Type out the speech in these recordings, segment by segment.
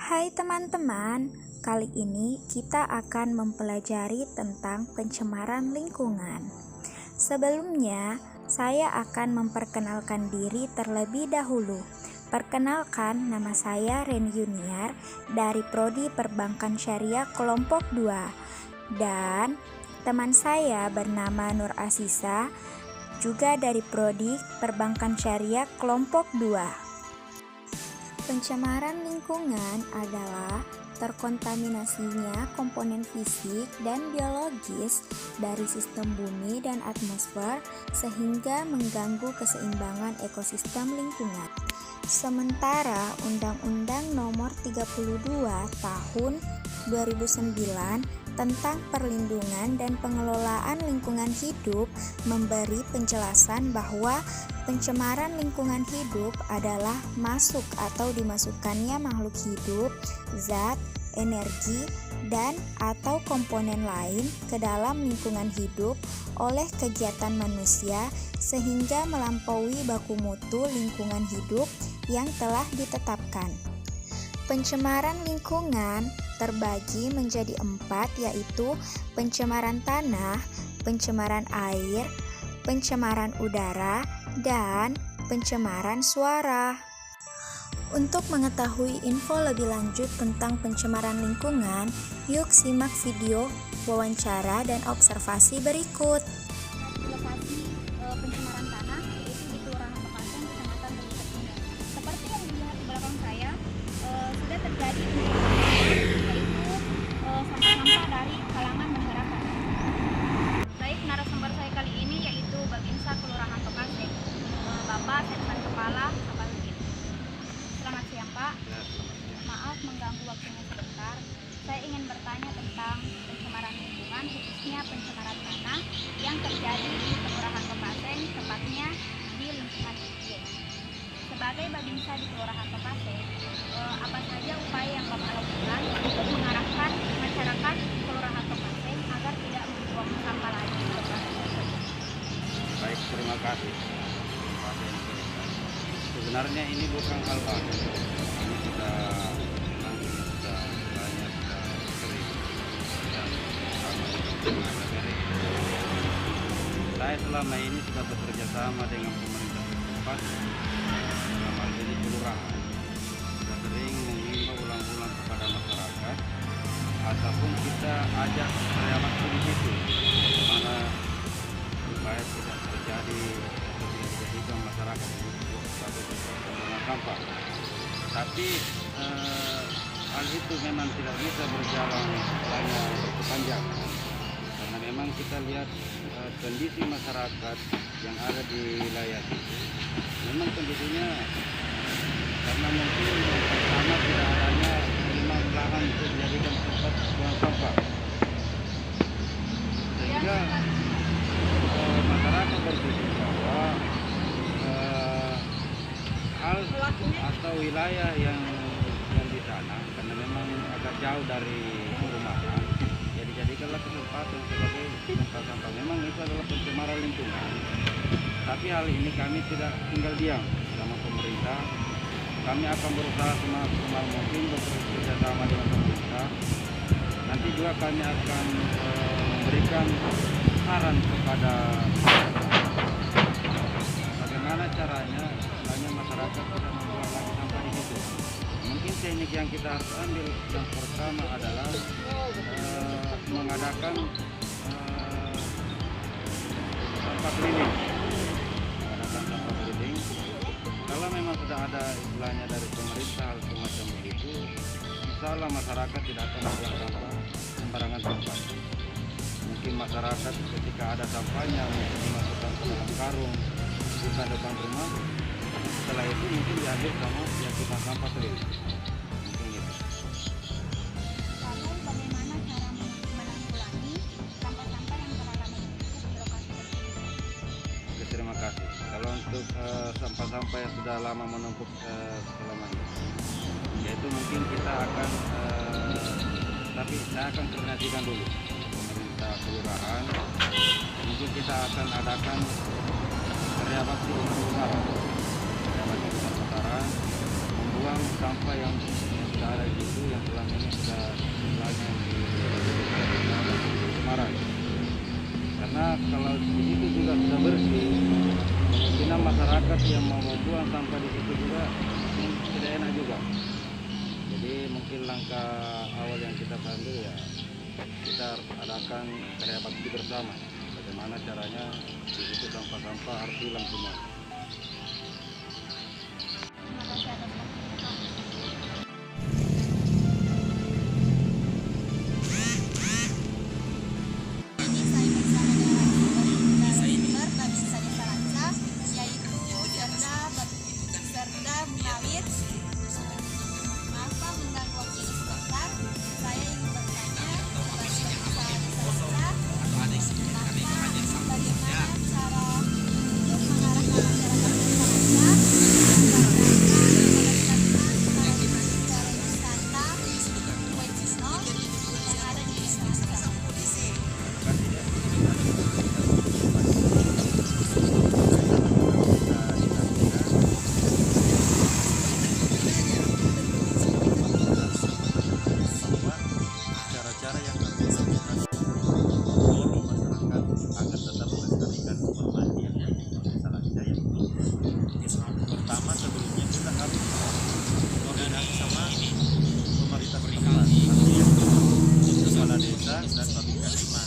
Hai teman-teman, kali ini kita akan mempelajari tentang pencemaran lingkungan. Sebelumnya, saya akan memperkenalkan diri terlebih dahulu. Perkenalkan, nama saya Ren Yuniar dari Prodi Perbankan Syariah Kelompok 2. Dan teman saya bernama Nur Asisa, juga dari Prodi Perbankan Syariah Kelompok 2. Pencemaran lingkungan adalah terkontaminasinya komponen fisik dan biologis dari sistem bumi dan atmosfer sehingga mengganggu keseimbangan ekosistem lingkungan. Sementara Undang-Undang Nomor 32 Tahun 2009 tentang perlindungan dan pengelolaan lingkungan hidup memberi penjelasan bahwa pencemaran lingkungan hidup adalah masuk atau dimasukkannya makhluk hidup, zat, energi, dan atau komponen lain ke dalam lingkungan hidup oleh kegiatan manusia sehingga melampaui baku mutu lingkungan hidup yang telah ditetapkan. Pencemaran lingkungan terbagi menjadi 4, yaitu pencemaran tanah, pencemaran air, pencemaran udara, dan pencemaran suara. Untuk mengetahui info lebih lanjut tentang pencemaran lingkungan, yuk simak video wawancara dan observasi berikut. Lokasi pencemaran tanah yaitu di Kelurahan Bekaseng, Kecamatan Bukit Tinggi. Seperti yang dilihat di belakang saya, sudah terjadi yaitu sampah-sampah dari kalangan masyarakat. Baik, narasumber saya kali ini yaitu Babinsa Kelurahan Bekaseng, Bapak Seksan Kepala Apaludin. Selamat siang Pak. Maaf mengganggu waktunya sebentar. Saya ingin bertanya tentang pencemaran lingkungan, khususnya pencemaran tanah yang terjadi di Kelurahan Bekaseng, tepatnya di lingkungan IKJ. Sebagai Babinsa di Kelurahan Bekaseng, apa saja upaya yang Bapak lakukan untuk mengarahkan masyarakat Kelurahan Bekaseng agar tidak membuang sampah lagi di lokasi tersebut? Baik, terima kasih. Sebenarnya ini bukan hal baru. Ini sudah banyak sering dan saya selama ini sudah bekerja sama dengan pemerintah setempat, dalam hal ini kelurahan. Sudah sering mengimbau ulang-ulang kepada masyarakat, ataupun kita ajak karyawan di situ, bagaimana supaya tidak terjadi atau tidak dijadikan masyarakat sebagai pembuangan sampah. Tapi hal itu memang tidak bisa berjalan hanya berkepanjangan, karena memang kita lihat kondisi masyarakat yang ada di wilayah itu, memang kondisinya karena mungkin pertama tidak adanya memang lahan untuk dijadikan tempat buang sampah, sehingga masyarakat berpikir bahwa hal atau wilayah yang di sana karena memang agak jauh dari perumahan, jadi jadikanlah kesempatan sebagai tempat sampah. Memang itu adalah pencemaran lingkungan, tapi hal ini kami tidak tinggal diam sama pemerintah. Kami akan berusaha semaksimal mungkin bekerja sama dengan pemerintah. Nanti juga kami akan memberikan saran kepada bagaimana caranya hanya masyarakat tidak membuang lagi sampah di situ. Mungkin teknik yang kita harus ambil yang pertama adalah mengadakan sampah keliling. Kalau memang sudah ada istilahnya dari pemerintah hal semacam begitu, insyaallah masyarakat tidak akan membuang sampah sembarangan tempat. Mungkin masyarakat ketika ada sampahnya mungkin dimasukkan ke dalam karung di depan rumah. Setelah itu mungkin diambil sama yang tukang sampah keliling. Mungkin gitu. Lalu bagaimana cara menanggulangi sampah-sampah yang telah menumpuk di lokasi tersebut? Oke, terima kasih. Kalau untuk sampah-sampah yang sudah lama menumpuk selama ini, yaitu mungkin kita akan tapi saya akan koordinasikan dulu pemerintah kelurahan. Mungkin kita akan adakan karya bakti besar-besaran membuang sampah yang sudah ada di situ yang selama ini sudah istilahnya di Semarang. Karena kalau di situ juga sudah bersih, kemungkinan masyarakat yang mau membuang sampah di situ juga tidak enak juga. Jadi mungkin langkah awal yang kita ambil ya kita adakan karya bakti bersama. Bagaimana caranya di situ sampah-sampah harus hilang semua. Terima kasih atas waktunya, Pak. Ini saya bersama dengan Sumber Babinsa Desa Lanca, yaitu Serda Munawir. Maaf Pak mengganggu waktu sebentar. Saya ingin bertanya kepada Babinsa Desa Lanca, bagaimana cara untuk mengarahkan masyarakat Desa Lanca cara-cara yang harus dilakukan dorong masyarakat agar tetap melestarikan permainan yang Desa Lanca yang pertama. Sebelumnya kita harus koordinasi sama pemerintah setempat, artinya kepala desa dan Babinsa Lima.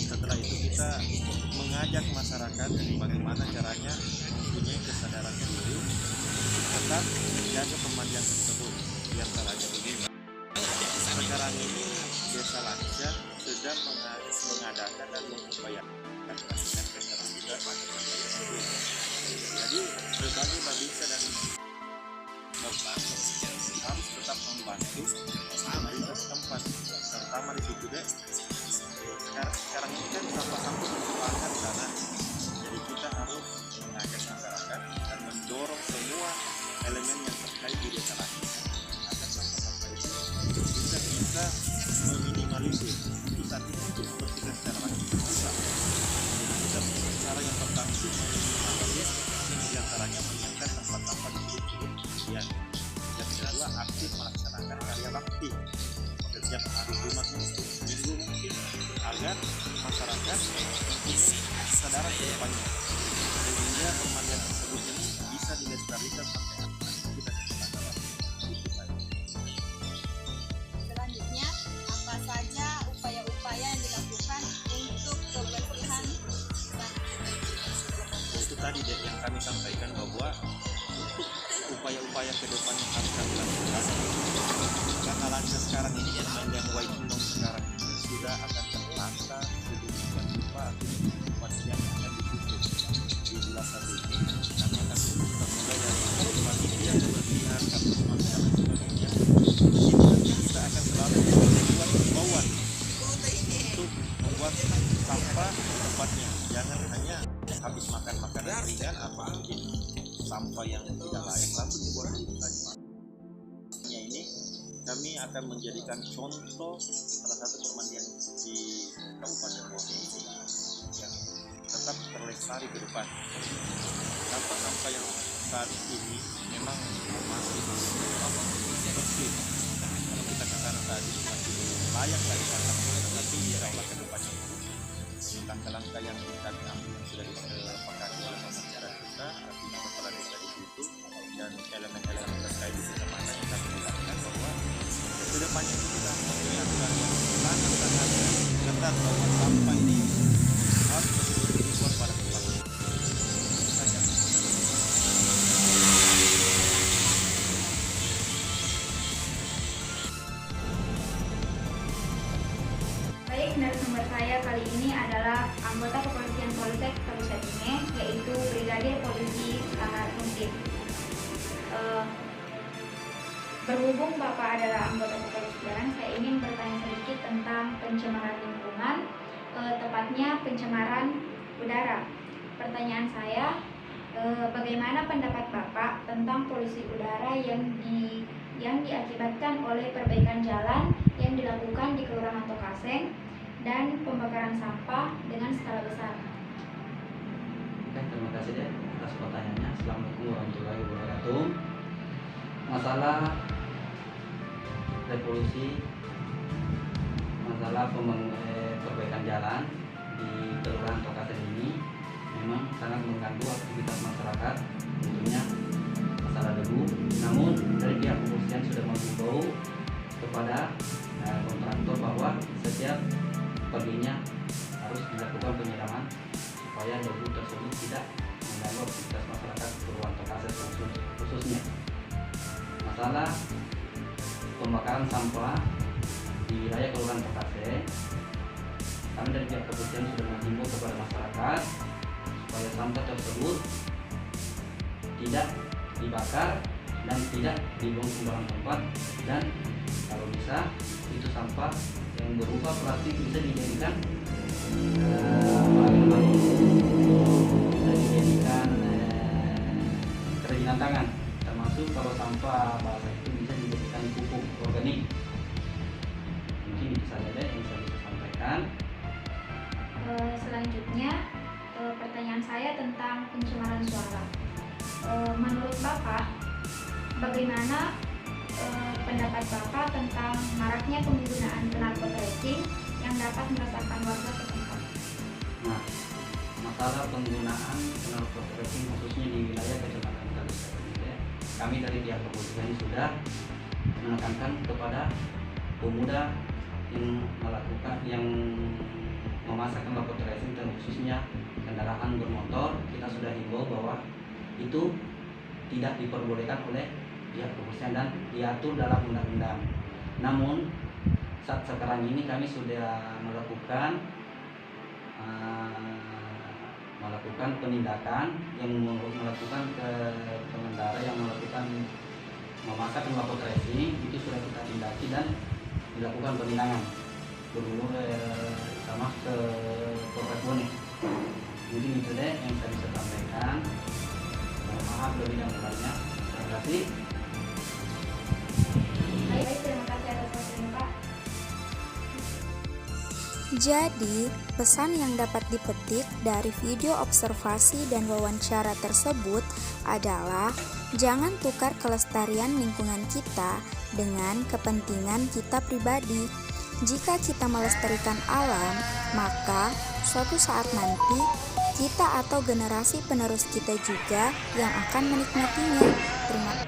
Setelah itu kita mengajak masyarakat bagaimana caranya mempunyai kesadaran diri tetap menjaga pemandian tersebut. Di antaranya begini, sekarang ini Desa Lanca sedang mengadakan dan mengupayakan melakukan keterampilan pada pemandian tersebut. Jadi berbagai babinsa dan bapak harus tetap membantu pemerintah setempat, terutama di situ deh. Sekarang ini kan sampah-sampah bertebaran di sana, jadi kita harus mengajak masyarakat dan mendorong semua elemen yang terkait di Desa Lanca agar sampah-sampah itu bisa meminimalisir. Di saat ini untuk membersihkan secara langsung susah. Jadi kita cara yang pertama itu meminimalisir, diantaranya menyiapkan tempat-tempat duduk kemudian yang kedua aktif melaksanakan karya bakti setiap hari Jumat minggu mungkin agar masyarakat mempunyai kesadaran ke depannya sehingga pemandian tersebut ini bisa dilestarikan sampai akhir kita kesadaran. Itu saja. Selanjutnya, apa saja upaya-upaya yang dilakukan untuk kebersihan Itu tadi deh yang kami sampaikan bahwa untuk upaya-upaya ke depan yang harus kami lakukan karena Lanca sekarang ini yang Waitinong sekarang ini sudah akan terlanta sedemikian rupa tempat yang akan ditutup di bulan 1 ini. Kami akan membuka mulai dari panitia kebersihan, kartu masyarakat dan sebagainya. Di sini nanti kita akan selalu membuat himbauan untuk membuat sampah di tempatnya. Jangan hanya habis makan makanan ringan atau mungkin sampah yang tidak layak langsung dibuang di saja. Ini kami akan menjadikan contoh salah satu pemandian di Kabupaten Bone ini yang tetap terlestari ke depan. Sampah-sampah yang saat ini memang masih bersih. Kalau kita katakan tadi masih layak lah dikatakan, tetapi insya Allah ke depannya langkah-langkah yang kami ambil sudah disepakati oleh pembicara kita, artinya kepala desa di situ dan elemen-elemen terkait di situ mana yang kami lakukan bahwa kedepannya itu kita mempunyai aturan yang sangat-sangat ketat bahwa sampah ini harus dibuang pada tempatnya. Itu saja. Baik, narasumber saya kali ini adalah anggota Kepolisian Polsek Kabupaten, yaitu Brigadir Polisi Lahar Nuntip. Berhubung Bapak adalah anggota kepolisian, saya ingin bertanya sedikit tentang pencemaran lingkungan, tepatnya pencemaran udara. Pertanyaan saya, bagaimana pendapat Bapak tentang polusi udara yang diakibatkan oleh perbaikan jalan yang dilakukan di Kelurahan Tokaseng dan pembakaran sampah dengan skala besar? Oke, terima kasih deh atas pertanyaannya. Assalamualaikum warahmatullahi wabarakatuh. Masalah revolusi masalah perbaikan jalan di Kelurahan Tokasen ini memang sangat mengganggu aktivitas masyarakat, tentunya masalah debu. Namun dari pihak kepolisian sudah menghimbau kepada kontraktor bahwa setiap paginya harus dilakukan penyiraman supaya debu tersebut tidak mengganggu aktivitas masyarakat Kelurahan Tokasen khususnya. Masalah pembakaran sampah di wilayah Kelurahan Tokasen, kami dari pihak kepolisian sudah menghimbau kepada masyarakat supaya sampah tersebut tidak dibakar dan tidak dibuang sembarang tempat, dan kalau bisa itu sampah yang berupa plastik bisa dijadikan bisa dijadikan kerajinan tangan, termasuk kalau sampah basah itu bisa dijadikan pupuk organik. Mungkin itu saja deh yang saya bisa sampaikan. Selanjutnya pertanyaan saya tentang pencemaran suara. Menurut Bapak, bagaimana pendapat Bapak tentang maraknya penggunaan knalpot racing yang dapat merasakan warga setempat? Nah, masalah penggunaan knalpot racing khususnya di wilayah Kecamatan Kalisari ini, kami dari pihak kepolisian sudah menekankan kepada pemuda yang memasang knalpot racing dan khususnya kendaraan bermotor. Kita sudah himbau bahwa itu tidak diperbolehkan oleh pihak kepolisian dan diatur dalam undang-undang. Namun saat sekarang ini kami sudah melakukan penindakan yang melakukan ke pengendara yang melakukan memasang knalpot racing, itu sudah kita tindaki dan dilakukan penindakan dulu sama ke Polres Bonek. Mungkin itu deh yang saya bisa sampaikan. Mohon maaf lebih dan kurangnya. Terima kasih. Baik, terima kasih atas waktunya Pak. Jadi, pesan yang dapat dipetik dari video observasi dan wawancara tersebut adalah jangan tukar kelestarian lingkungan kita dengan kepentingan kita pribadi. Jika kita melestarikan alam, maka suatu saat nanti kita atau generasi penerus kita juga yang akan menikmatinya. Terima kasih.